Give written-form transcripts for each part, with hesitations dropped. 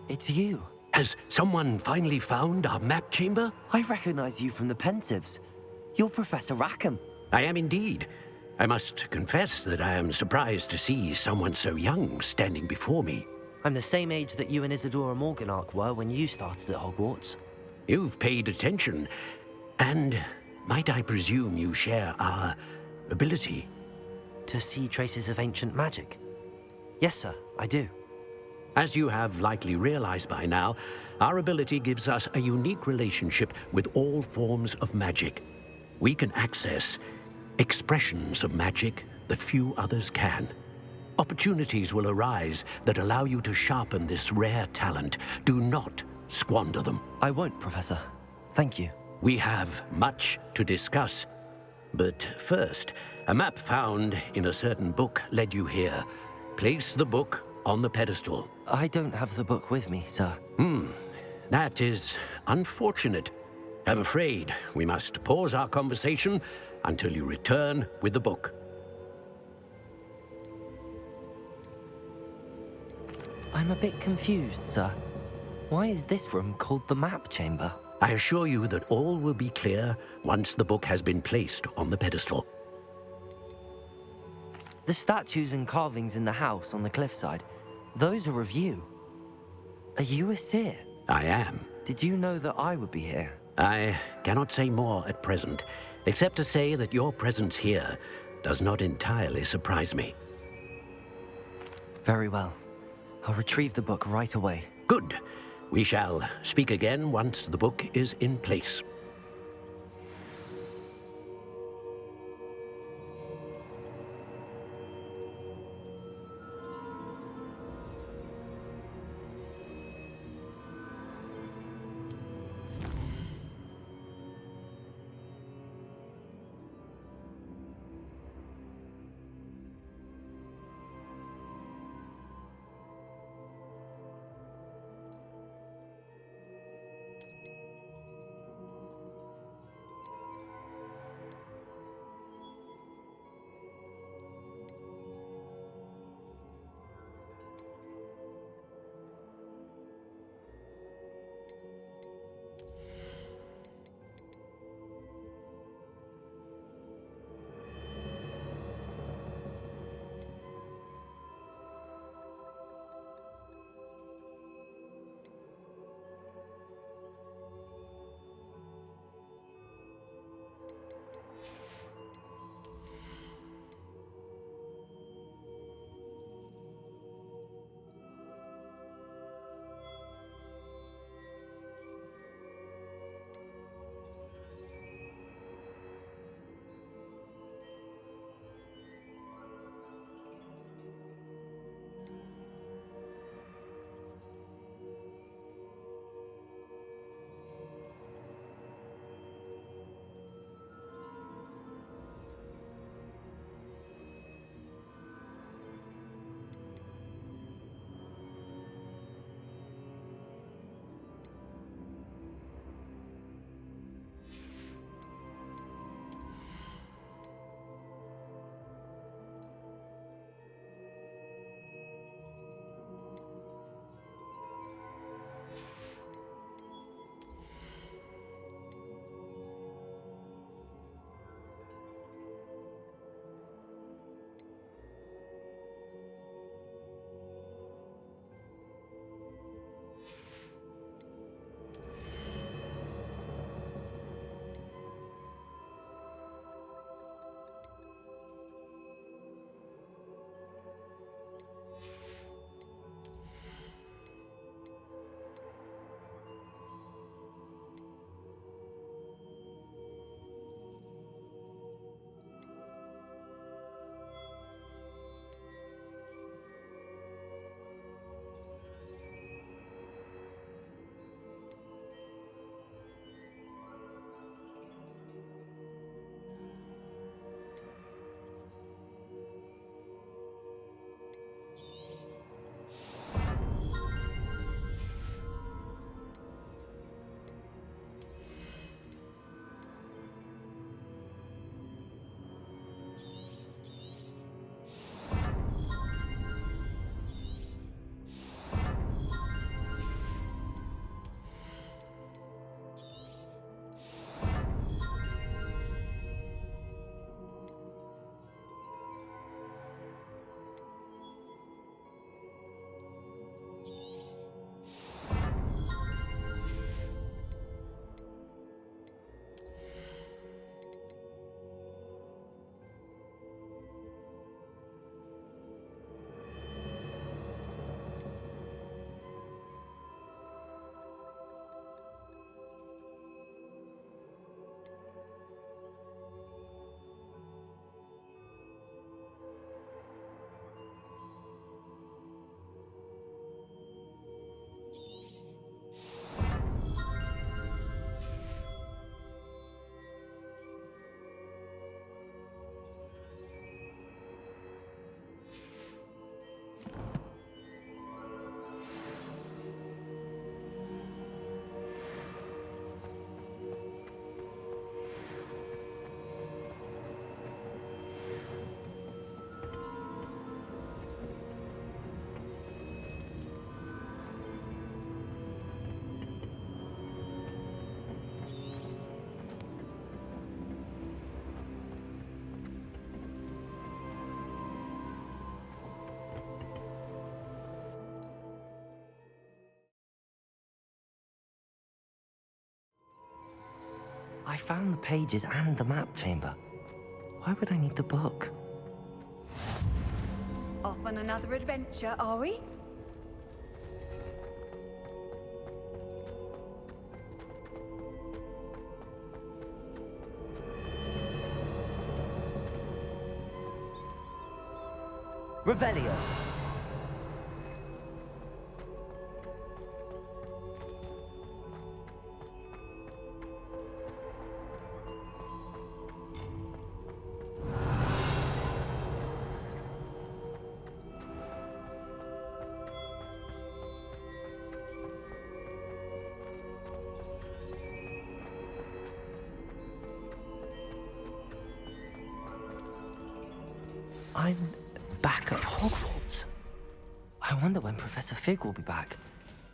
it's you. Has someone finally found our map chamber? I recognize you from the Pensieves. You're Professor Rackham. I am indeed. I must confess that I am surprised to see someone so young standing before me. I'm the same age that you and Isadora Morganach were when you started at Hogwarts. You've paid attention, and might I presume you share our ability? To see traces of ancient magic? Yes, sir, I do. As you have likely realized by now, our ability gives us a unique relationship with all forms of magic. We can access expressions of magic that few others can. Opportunities will arise that allow you to sharpen this rare talent. Do not squander them. I won't, Professor. Thank you. We have much to discuss. But first, a map found in a certain book led you here. Place the book on the pedestal. I don't have the book with me, sir. That is unfortunate. I'm afraid we must pause our conversation until you return with the book. I'm a bit confused, sir. Why is this room called the map chamber? I assure you that all will be clear once the book has been placed on the pedestal. The statues and carvings in the house on the cliffside, those are of you. Are you a seer? I am. Did you know that I would be here? I cannot say more at present, except to say that your presence here does not entirely surprise me. Very well. I'll retrieve the book right away. Good. We shall speak again once the book is in place. I found the pages and the map chamber. Why would I need the book? Off on another adventure, are we? Revelio. I'm back at Hogwarts. I wonder when Professor Fig will be back.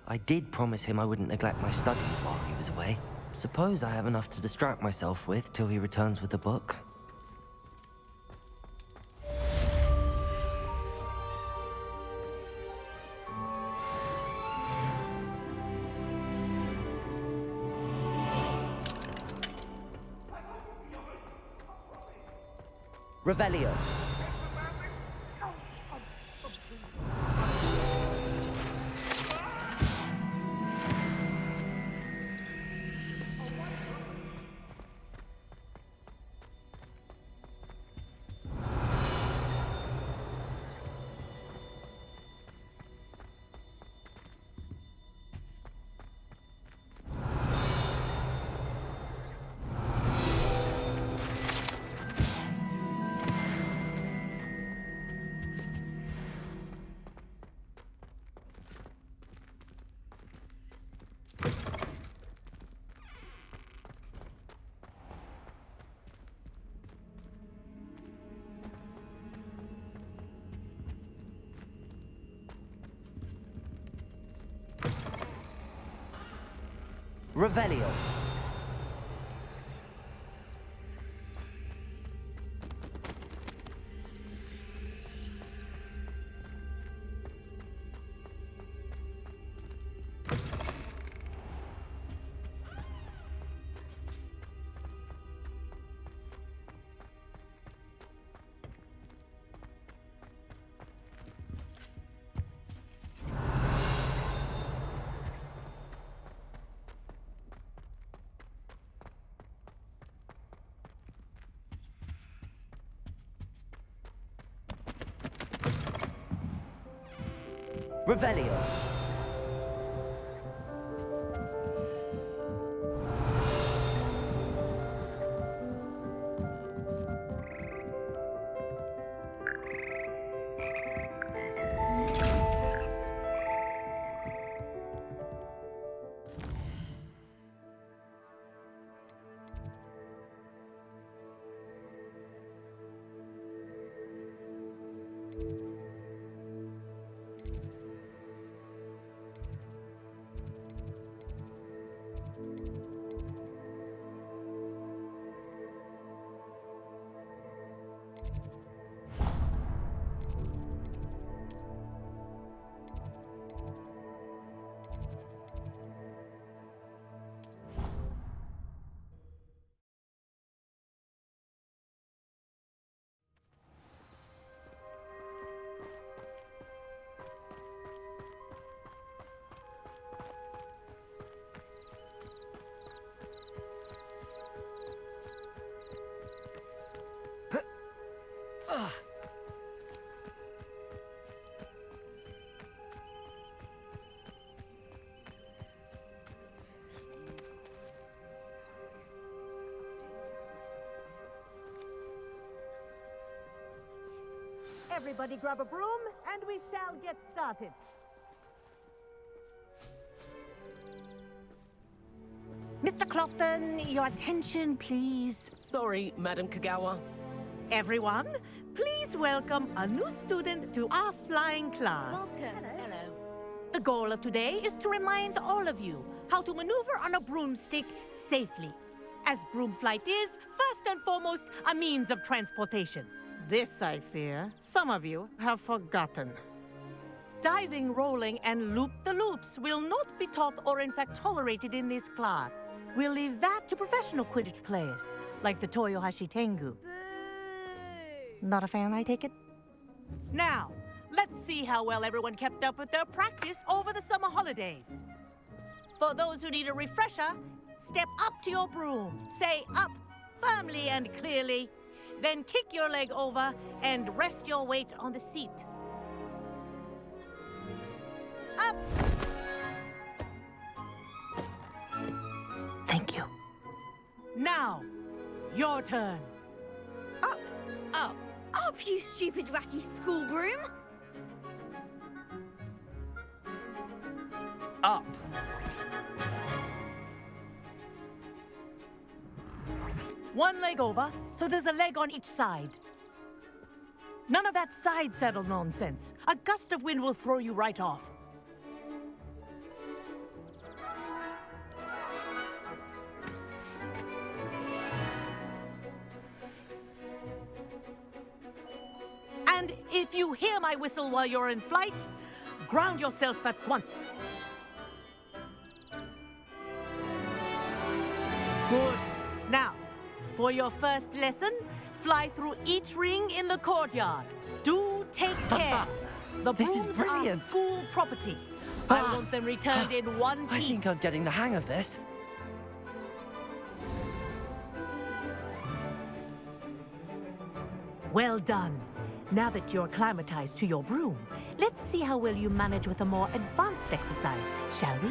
I did promise him I wouldn't neglect my studies while he was away. Suppose I have enough to distract myself with till he returns with the book. Revelio. Revelio. Revelio. Everybody grab a broom, and we shall get started. Mr. Clopton, your attention, please. Sorry, Madam Kagawa. Everyone, please welcome a new student to our flying class. Welcome. Hello. The goal of today is to remind all of you how to maneuver on a broomstick safely, as broom flight is, first and foremost, a means of transportation. This, I fear, some of you have forgotten. Diving, rolling, and loop-the-loops will not be taught or in fact tolerated in this class. We'll leave that to professional Quidditch players, like the Toyohashi Tengu. Not a fan, I take it? Now, let's see how well everyone kept up with their practice over the summer holidays. For those who need a refresher, step up to your broom, say up firmly and clearly, then kick your leg over and rest your weight on the seat. Up! Thank you. Now, your turn. Up! Up! Up, you stupid ratty school broom! Up. One leg over, so there's a leg on each side. None of that side saddle nonsense. A gust of wind will throw you right off. And if you hear my whistle while you're in flight, ground yourself at once. Good. Now, for your first lesson, fly through each ring in the courtyard. Do take care. The This is brooms brilliant. are school property. I want them returned in one piece. I think I'm getting the hang of this. Well done. Now that you're acclimatized to your broom, let's see how well you manage with a more advanced exercise, shall we?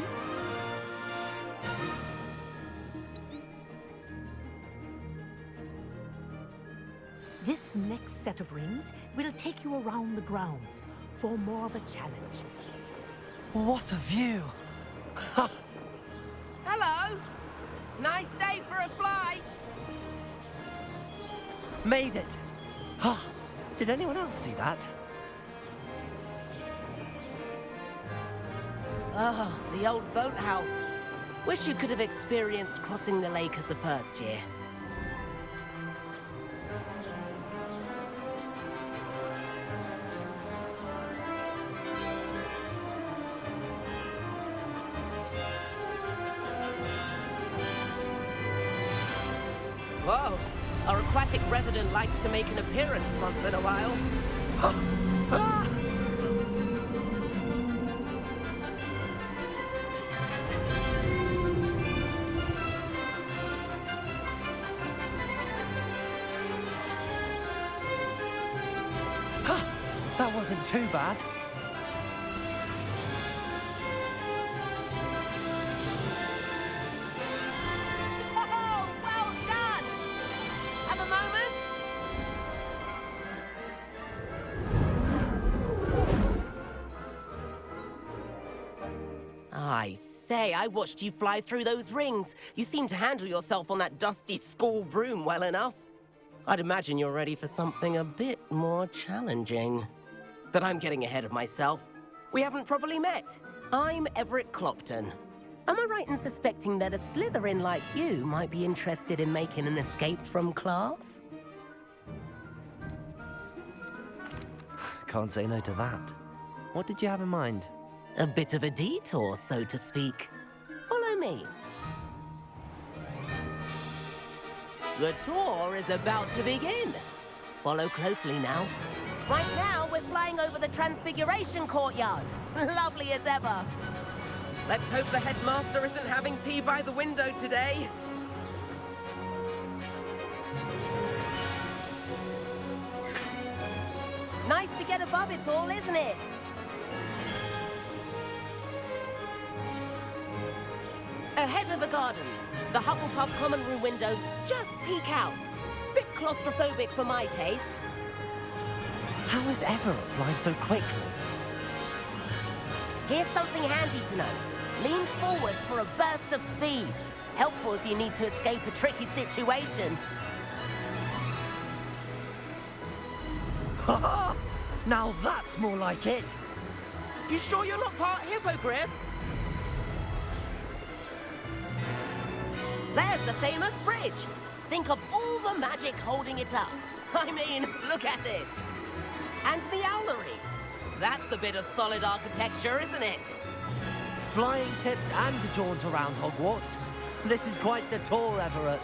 This next set of rings will take you around the grounds for more of a challenge. What a view! Hello! Nice day for a flight! Made it! Ah, did anyone else see that? Oh, the old boathouse. Wish you could have experienced crossing the lake as the first year. Whoa! Our aquatic resident likes to make an appearance once in a while. That wasn't too bad. Oh, well done! Have a moment? I say, I watched you fly through those rings. You seem to handle yourself on that dusty school broom well enough. I'd imagine you're ready for something a bit more challenging. But I'm getting ahead of myself. We haven't properly met. I'm Everett Clopton. Am I right in suspecting that a Slytherin like you might be interested in making an escape from class? Can't say no to that. What did you have in mind? A bit of a detour, so to speak. Follow me. The tour is about to begin. Follow closely now. Right now, we're flying over the Transfiguration Courtyard. Lovely as ever. Let's hope the headmaster isn't having tea by the window today. Nice to get above it all, isn't it? Ahead of the gardens, the Hufflepuff common room windows just peek out. Bit claustrophobic for my taste. How is Everett flying so quickly? Here's something handy to know. Lean forward for a burst of speed. Helpful if you need to escape a tricky situation. Ha! Now that's more like it! You sure you're not part hippogriff? There's the famous bridge. Think of all the magic holding it up. I mean, look at it. And the owlery. That's a bit of solid architecture, isn't it? Flying tips and a jaunt around Hogwarts. This is quite the tour, Everett.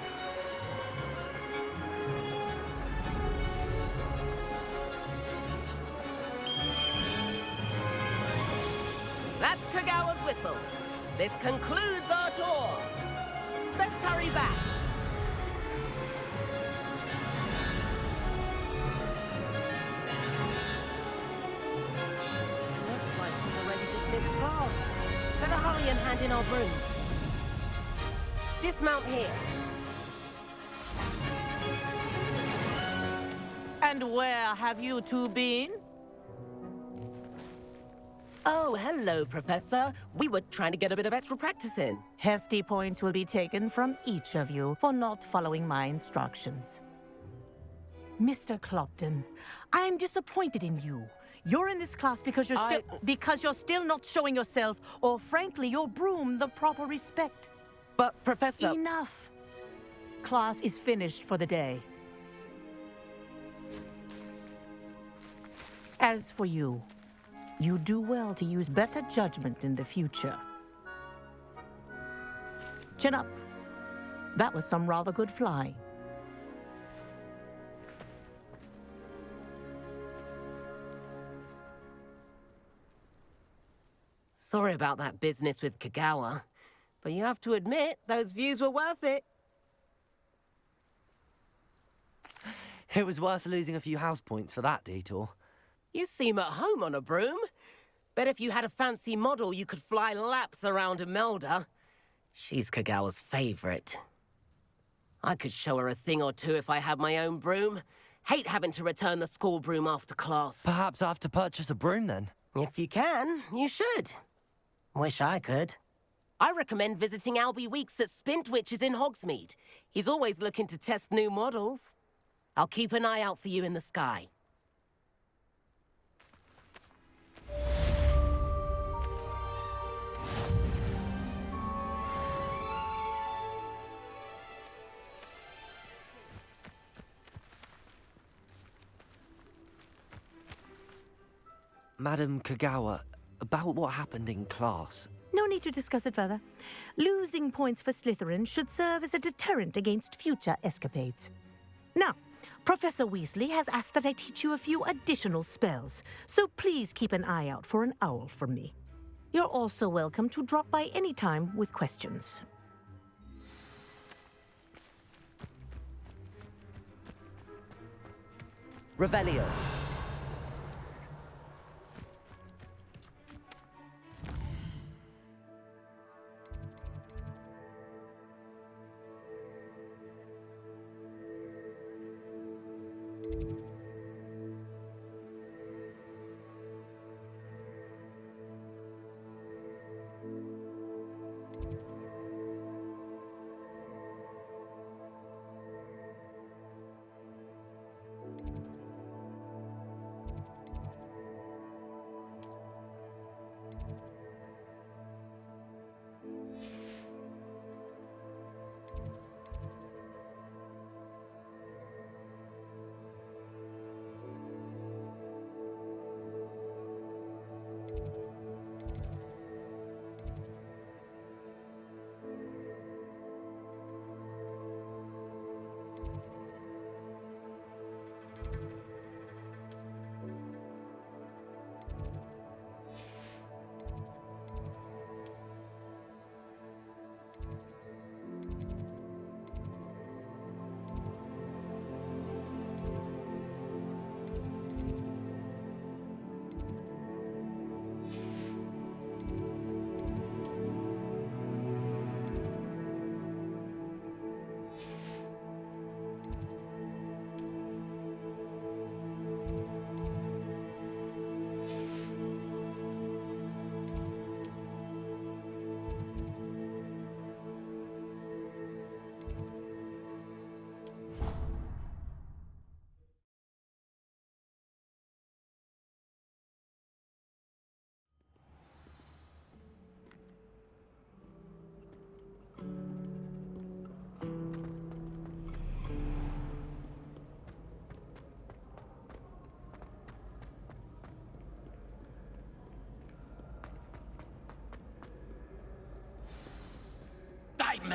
That's Kagawa's whistle. This concludes our tour. Best hurry back. Looks like she's already dismissed class. Better hurry and hand in our brooms. Dismount here. And where have you two been? Oh, hello, Professor. We were trying to get a bit of extra practice in. Hefty points will be taken from each of you for not following my instructions. Mr. Clopton, I'm disappointed in you. You're in this class because you're still not showing yourself, or frankly, your broom the proper respect. But, Professor... Enough. Class is finished for the day. As for you, you do well to use better judgment in the future. Chin up. That was some rather good flying. Sorry about that business with Kagawa, but you have to admit, those views were worth it. It was worth losing a few house points for that detour. You seem at home on a broom. Bet if you had a fancy model, you could fly laps around Imelda. She's Kagawa's favorite. I could show her a thing or two if I had my own broom. Hate having to return the school broom after class. Perhaps I have to purchase a broom then. If you can, you should. Wish I could. I recommend visiting Albie Weeks at Spintwitches in Hogsmeade. He's always looking to test new models. I'll keep an eye out for you in the sky. Madam Kagawa, about what happened in class. No need to discuss it further. Losing points for Slytherin should serve as a deterrent against future escapades. Now, Professor Weasley has asked that I teach you a few additional spells, so please keep an eye out for an owl from me. You're also welcome to drop by any time with questions. Revelio.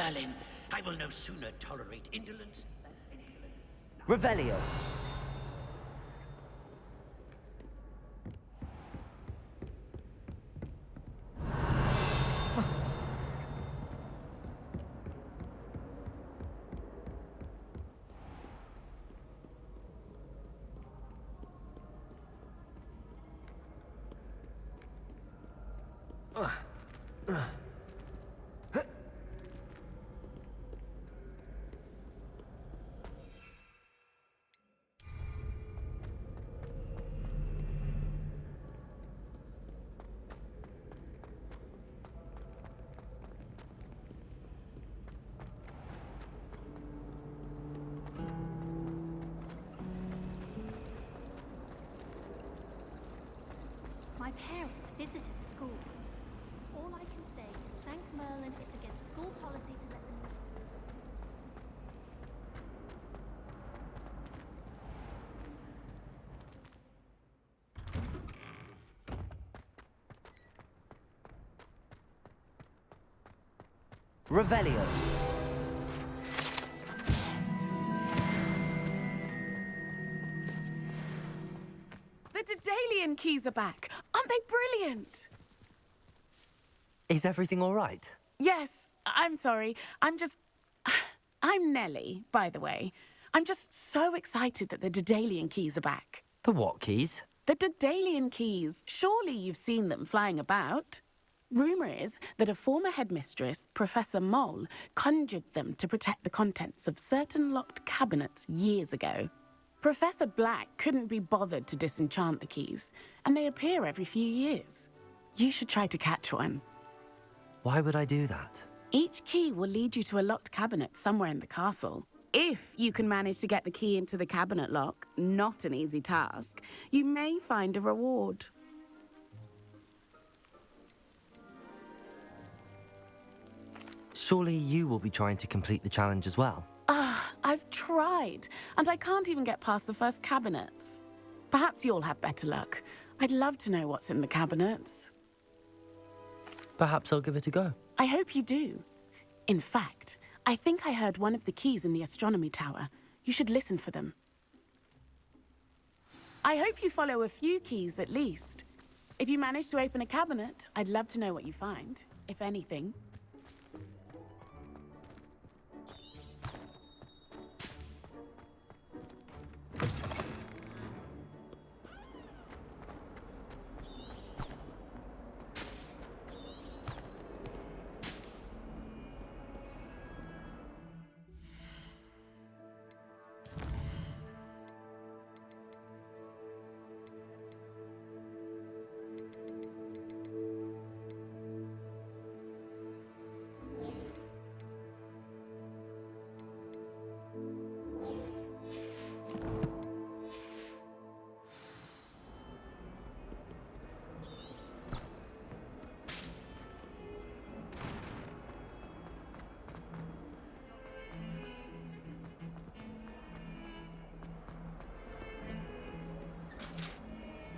Merlin. I will no sooner tolerate indolence. Revelio. My parents visited the school. All I can say is thank Merlin it's against school policy to let them know. Revelio. The Daedalian keys are back. Aren't they brilliant? Is everything all right? Yes, I'm sorry. I'm Nellie, by the way. I'm just so excited that the Daedalian keys are back. The what keys? The Daedalian keys. Surely you've seen them flying about. Rumour is that a former headmistress, Professor Moll, conjured them to protect the contents of certain locked cabinets years ago. Professor Black couldn't be bothered to disenchant the keys, and they appear every few years. You should try to catch one. Why would I do that? Each key will lead you to a locked cabinet somewhere in the castle. If you can manage to get the key into the cabinet lock, not an easy task, you may find a reward. Surely you will be trying to complete the challenge as well. I've tried, and I can't even get past the first cabinets. Perhaps you'll have better luck. I'd love to know what's in the cabinets. Perhaps I'll give it a go. I hope you do. In fact, I think I heard one of the keys in the astronomy tower. You should listen for them. I hope you follow a few keys at least. If you manage to open a cabinet, I'd love to know what you find, if anything.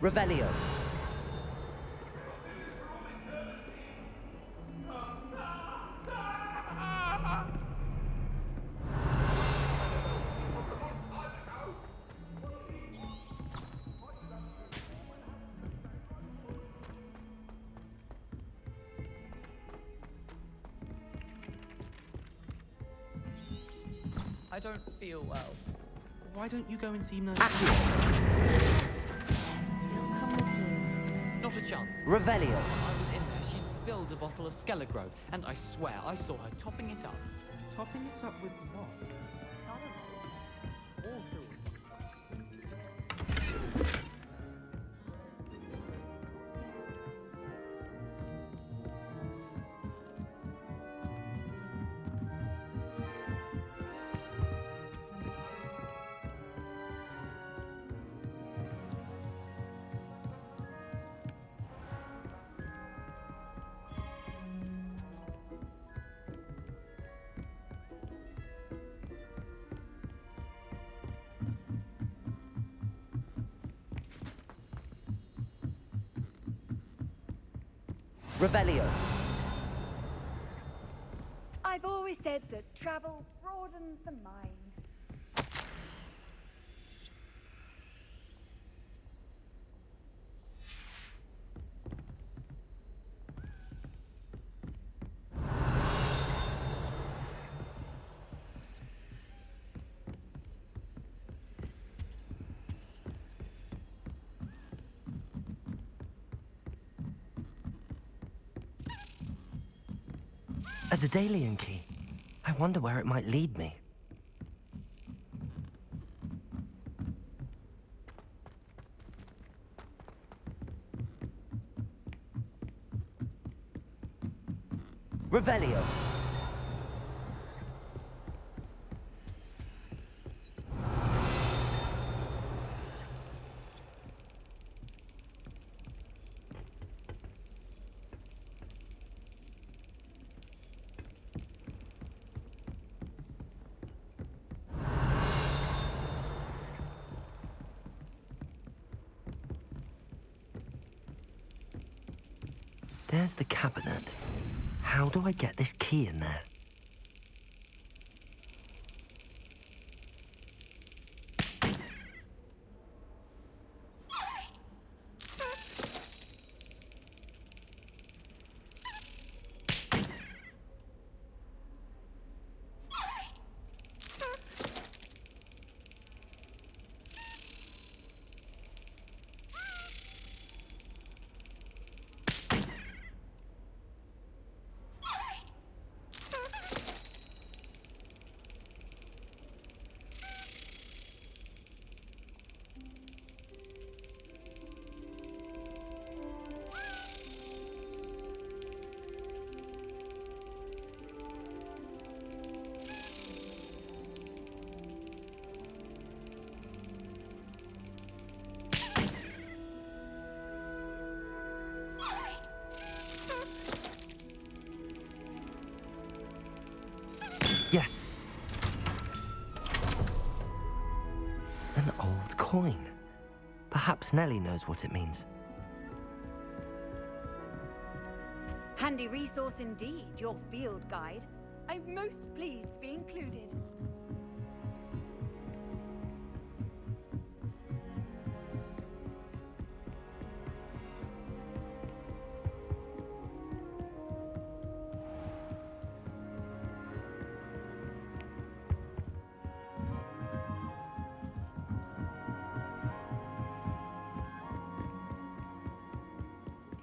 Revelio. I don't feel well. Why don't you go and see Nurse? Not a chance. Revelio. When I was in there, she'd spilled a bottle of Skelegro, and I swear I saw her topping it up. Topping it up with what? I don't know. Awful. Revelio. I've always always said that travel broadens the mind. A Daedalian key. I wonder where it might lead me. Revelio. There's the cabinet. How do I get this key in there? Yes. An old coin. Perhaps Nellie knows what it means. Handy resource indeed, your field guide. I'm most pleased to be included.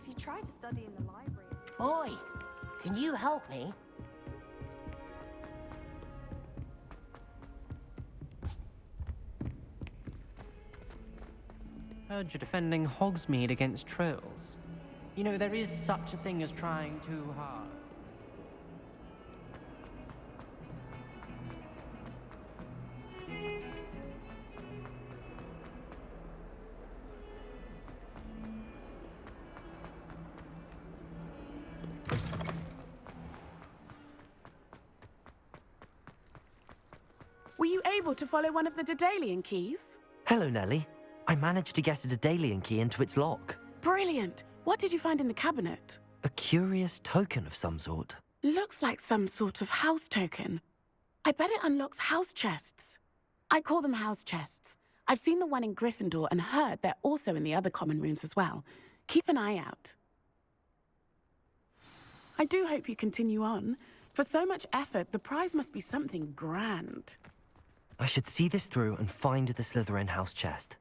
If you try to study in the library... Boy, can you help me? Heard you're defending Hogsmeade against trolls. You know, there is such a thing as trying too hard. Were you able to follow one of the Daedalian keys? Hello, Nellie. I managed to get a Daedalian key into its lock. Brilliant! What did you find in the cabinet? A curious token of some sort. Looks like some sort of house token. I bet it unlocks house chests. I call them house chests. I've seen the one in Gryffindor and heard they're also in the other common rooms as well. Keep an eye out. I do hope you continue on. For so much effort, the prize must be something grand. I should see this through and find the Slytherin house chest.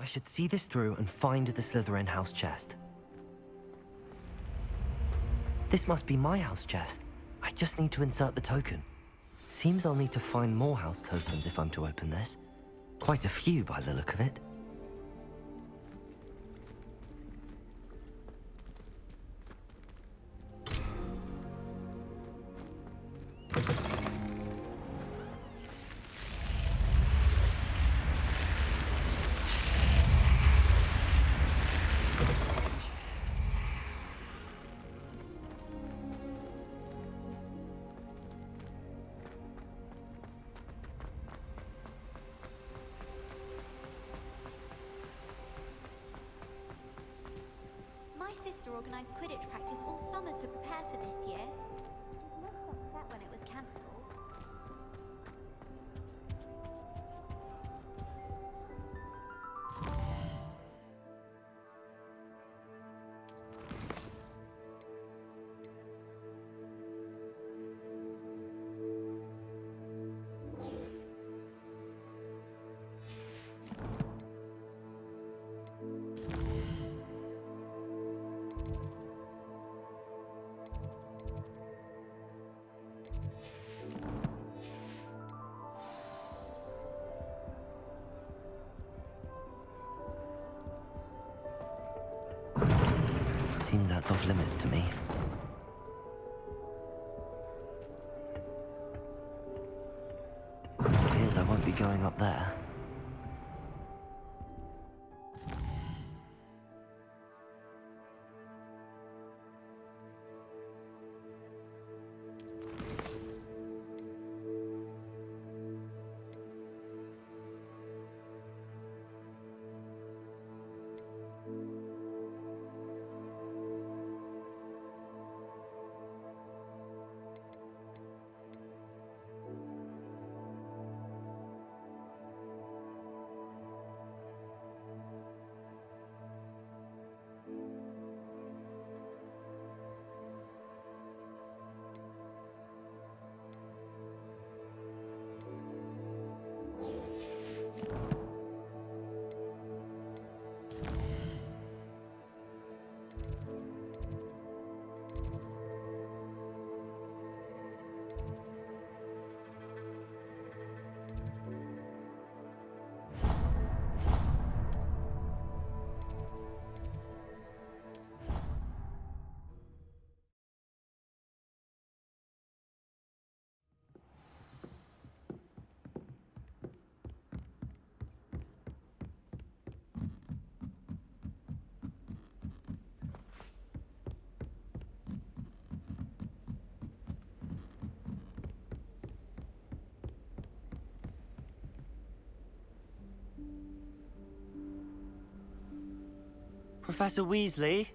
I should see this through and find the Slytherin house chest. This must be my house chest. I just need to insert the token. Seems I'll need to find more house tokens if I'm to open this. Quite a few by the look of it. headmaster organised Quidditch practice all summer to prepare for this year. He looked upset when it was cancelled. Seems that's off limits to me. Appears I won't be going up there. Professor Weasley?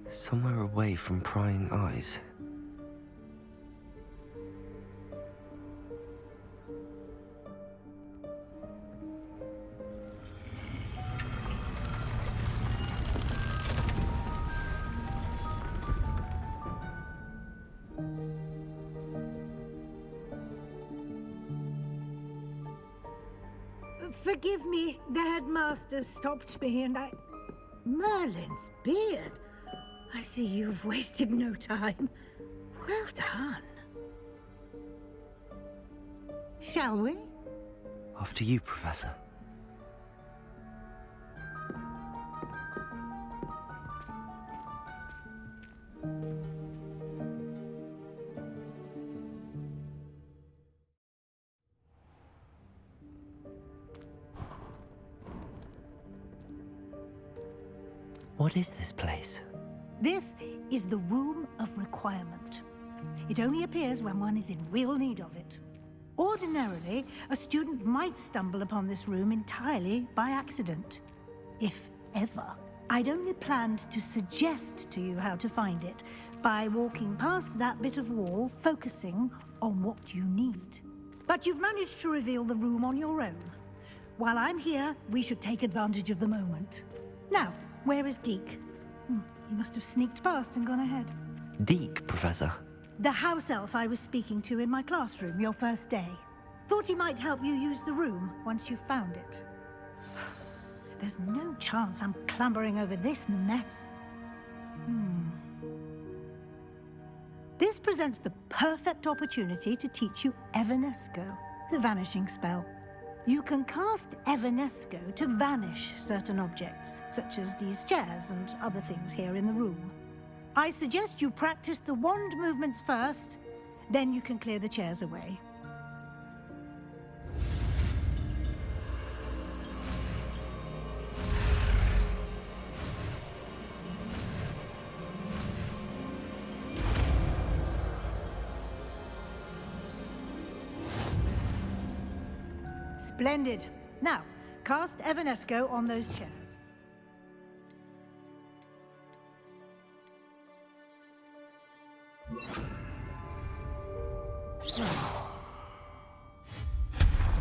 Somewhere away from prying eyes. Forgive me, the headmaster stopped me and I... Merlin's beard. I see you've wasted no time. Well done. Shall we? After you, Professor. What is this place? This is the Room of Requirement. It only appears when one is in real need of it. Ordinarily, a student might stumble upon this room entirely by accident. If ever. I'd only planned to suggest to you how to find it by walking past that bit of wall, focusing on what you need. But you've managed to reveal the room on your own. While I'm here, we should take advantage of the moment. Now, where is Deke? He must have sneaked past and gone ahead. Deke, Professor. The house elf I was speaking to in my classroom your first day. Thought he might help you use the room once you found it. There's no chance I'm clambering over this mess. This presents the perfect opportunity to teach you Evanesco, the vanishing spell. You can cast Evanesco to vanish certain objects, such as these chairs and other things here in the room. I suggest you practice the wand movements first, then you can clear the chairs away. Splendid. Now, cast Evanesco on those chairs.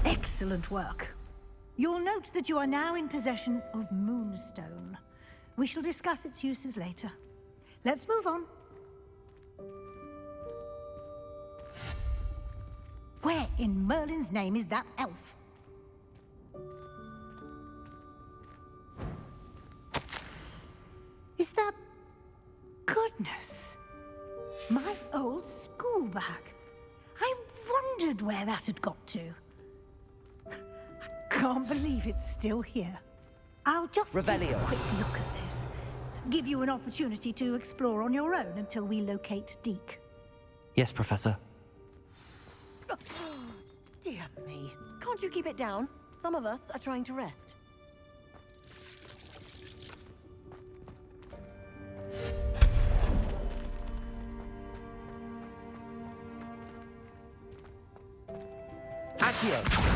Excellent work. You'll note that you are now in possession of Moonstone. We shall discuss its uses later. Let's move on. Where in Merlin's name is that elf? Is that... Goodness! My old school bag. I wondered where that had got to. I can't believe it's still here. I'll just take a quick look at this. Give you an opportunity to explore on your own until we locate Deke. Yes, Professor. Dear me. Can't you keep it down? Some of us are trying to rest. Accio!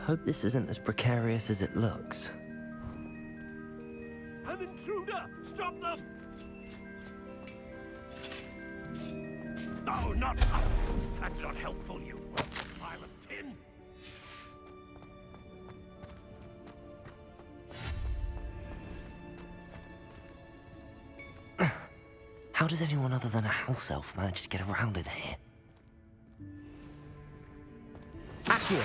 Hope this isn't as precarious as it looks. An intruder! Stop them! Oh, not... That's not helpful, you pile of tin. How does anyone other than a house elf manage to get around in here? Accio!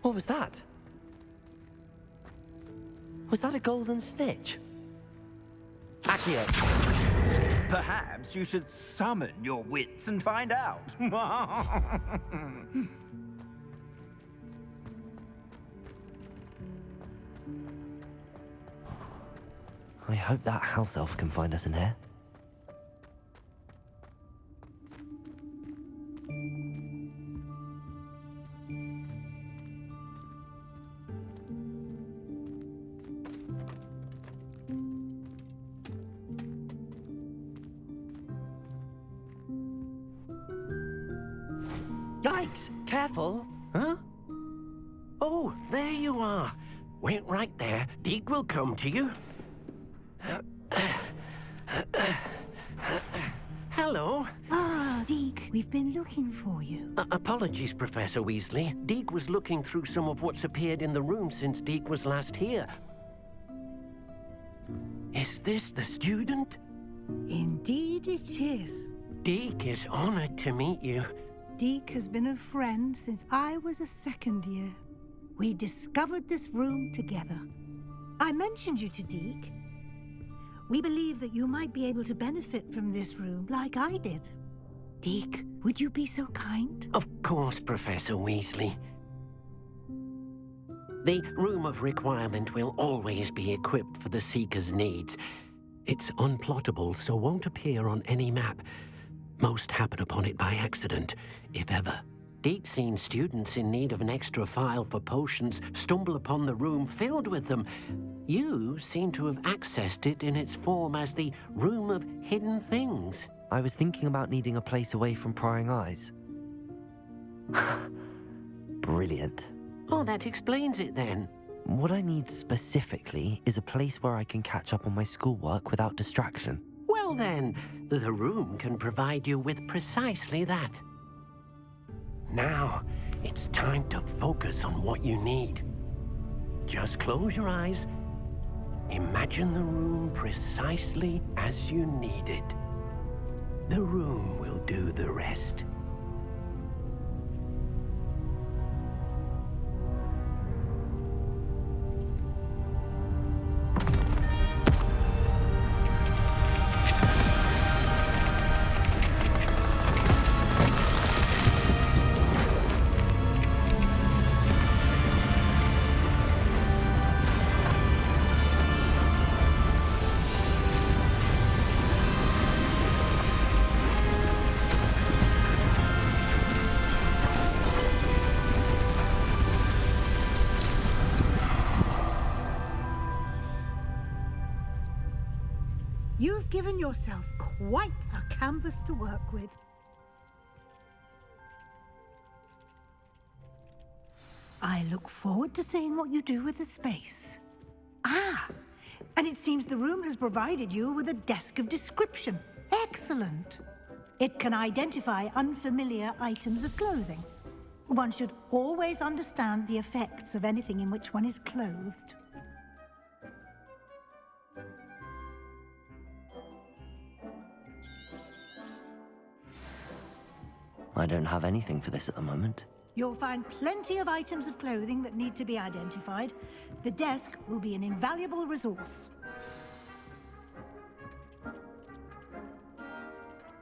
What was that? Was that a golden snitch? Accio! Perhaps you should summon your wits and find out. I hope that house elf can find us in here. Yikes! Careful! Huh? Oh, there you are. Wait right there. Deke will come to you. Hello. Ah, Deke, we've been looking for you. Apologies, Professor Weasley. Deke was looking through some of what's appeared in the room since Deke was last here. Is this the student? Indeed it is. Deke is honored to meet you. Deke has been a friend since I was a second year. We discovered this room together. I mentioned you to Deke. We believe that you might be able to benefit from this room like I did. Deke, would you be so kind? Of course, Professor Weasley. The Room of Requirement will always be equipped for the Seeker's needs. It's unplottable, so won't appear on any map. Most happen upon it by accident, if ever. Deke's seen students in need of an extra file for potions stumble upon the room filled with them. You seem to have accessed it in its form as the Room of Hidden Things. I was thinking about needing a place away from prying eyes. Brilliant. Oh, that explains it then. What I need specifically is a place where I can catch up on my schoolwork without distraction. Well then, the room can provide you with precisely that. Now, it's time to focus on what you need. Just close your eyes. Imagine the room precisely as you need it. The room will do the rest. You've given yourself quite a canvas to work with. I look forward to seeing what you do with the space. Ah, and it seems the room has provided you with a desk of description. Excellent. It can identify unfamiliar items of clothing. One should always understand the effects of anything in which one is clothed. I don't have anything for this at the moment. You'll find plenty of items of clothing that need to be identified. The desk will be an invaluable resource.